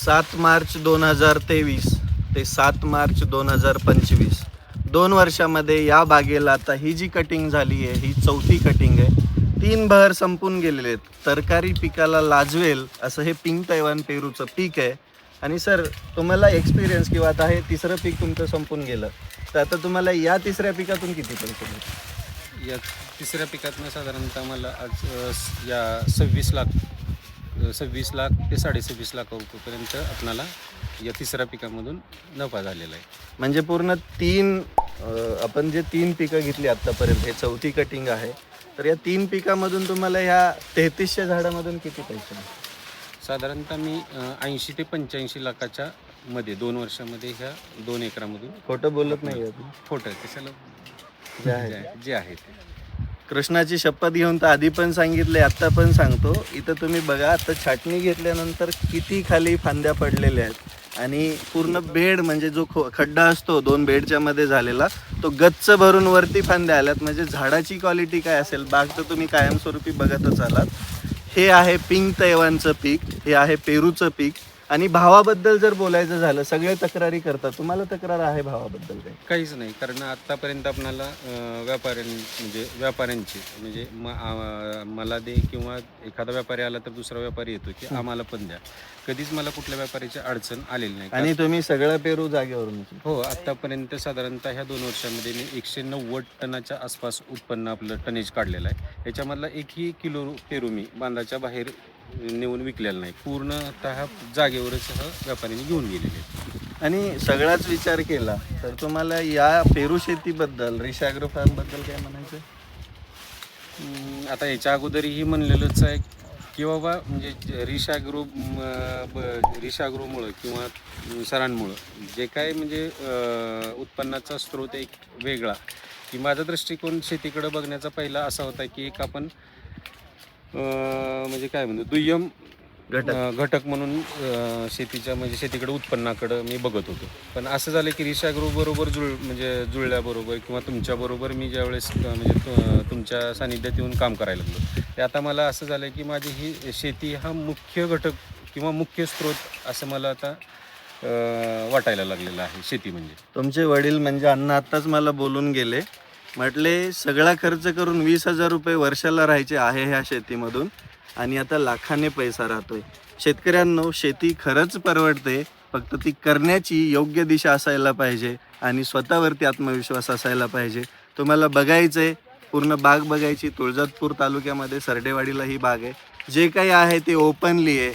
7 मार्च 2023 ते 7 मार्च 2025 2 वर्षामध्ये या बागेला आता ही जी कटिंग झाली आहे ही चौथी कटिंग आहे. 3 बहर संपून गेलेले आहेत. तरकारी पिकाला लाजवेल असं हे पिंक तैवान पेरूचं पीक आहे. आणि सर, तुम्हाला एक्सपिरियन्स किंवा आता हे तिसरं पीक तुमचं संपून गेलं, तर आता तुम्हाला या तिसऱ्या पिकातून किती पैसे मिळतील? या तिसऱ्या पिकातनं साधारणतः मला आज या 26 लाख ते 26.5 लाख रुपयेपर्यंत आपणाला या तिसऱ्या पिकामधून नफा झालेला आहे. म्हणजे पूर्ण आपण जे 3 पिकं घेतली आत्तापर्यंत, हे चौथी कटिंग आहे, तर या 3 पिकामधून तुम्हाला ह्या 3300 झाडामधून किती पैसे मिळतील? साधारणतः मी 80 ते 85 लाखाच्या मध्ये 2 वर्षामध्ये ह्या 2 एकरामधून खोटं बोलत नाही आहे खोटं कशाला जे आहे ते कृष्णाची शपथ घेऊन तर आधी पण सांगितले, आत्ता पण सांगतो. इथं तुम्ही बघा, आता छाटणी घेतल्यानंतर किती खाली फांद्या पडलेल्या आहेत आणि पूर्ण बेड म्हणजे जो खड्डा असतो 2 बेडच्या मध्ये झालेला, तो गच्च भरून वरती फांद्या आल्यात. म्हणजे झाडाची क्वालिटी काय असेल, बाग तर तुम्ही कायमस्वरूपी बघतच आलात. हे आहे पिंक तैवानचं पीक, हे आहे पेरूचं पीक. आणि भावाबद्दल जर बोलायचं झालं, सगळे तक्रारी करतात. तुम्हाला तक्रार आहे भावाबद्दल काही? काहीच नाही, कारण आत्तापर्यंत आपणाला व्यापाऱ्यांची म्हणजे मला दे किंवा एखादा व्यापारी आला तर दुसरा व्यापारी येतो की आम्हाला पण द्या. कधीच मला कुठल्या व्यापाऱ्याची अडचण आलेली नाही. आणि तुम्ही सगळं पेरू जागेवरून? हो, आत्तापर्यंत साधारणतः ह्या 2 वर्षामध्ये मी 190 टनाच्या आसपास उत्पन्न आपलं टनेज काढलेलं आहे. याच्यामधला 1 किलो पेरू मी बांधाच्या बाहेर नेऊन विकलेला नाही. पूर्णतः जागेवरच व्यापाऱ्यांनी घेऊन गेलेले. आणि सगळाच विचार केला तर तुम्हाला या पेरू शेतीबद्दल, रिश ॲग्रो फार्मबद्दल काय म्हणायचं? आता याच्या अगोदरही म्हणलेलंच आहे की बाबा, म्हणजे रिश ॲग्रोमुळं किंवा सरांमुळं जे काय म्हणजे उत्पन्नाचा स्रोत एक वेगळा, की माझा दृष्टिकोन शेतीकडे बघण्याचा पहिला असा होता की एक आपण म्हणजे काय म्हणतो दुय्यम घटक म्हणून शेतीच्या म्हणजे शेतीकडे उत्पन्नाकडं मी बघत होतो. पण असं झालं की रिश ॲग्रोबरोबर जुळल्याबरोबर किंवा तुमच्याबरोबर मी ज्यावेळेस म्हणजे तुमच्या सानिध्यात येऊन काम करायला लागलो, ते आता मला असं झालं की माझी ही शेती हा मुख्य घटक किंवा मुख्य स्रोत असं मला आता वाटायला लागलेलं आहे. शेती म्हणजे तुमचे वडील म्हणजे अण्णा आत्ताच मला बोलून गेले, म्हटले सगळा खर्च करून 20,000 रुपये वर्षाला राहायचे आहे ह्या शेतीमधून आणि आता लाखाने पैसा राहतोय. शेतकऱ्यांनो, शेती खरंच परवडते, फक्त ती करण्याची योग्य दिशा असायला पाहिजे आणि स्वतःवरती आत्मविश्वास असायला पाहिजे. तुम्हाला बघायचंय, पूर्ण बाग बघायची. तुळजापूर तालुक्यामध्ये सरडेवाडीला ही बाग आहे. जे काही आहे ते ओपनली आहे.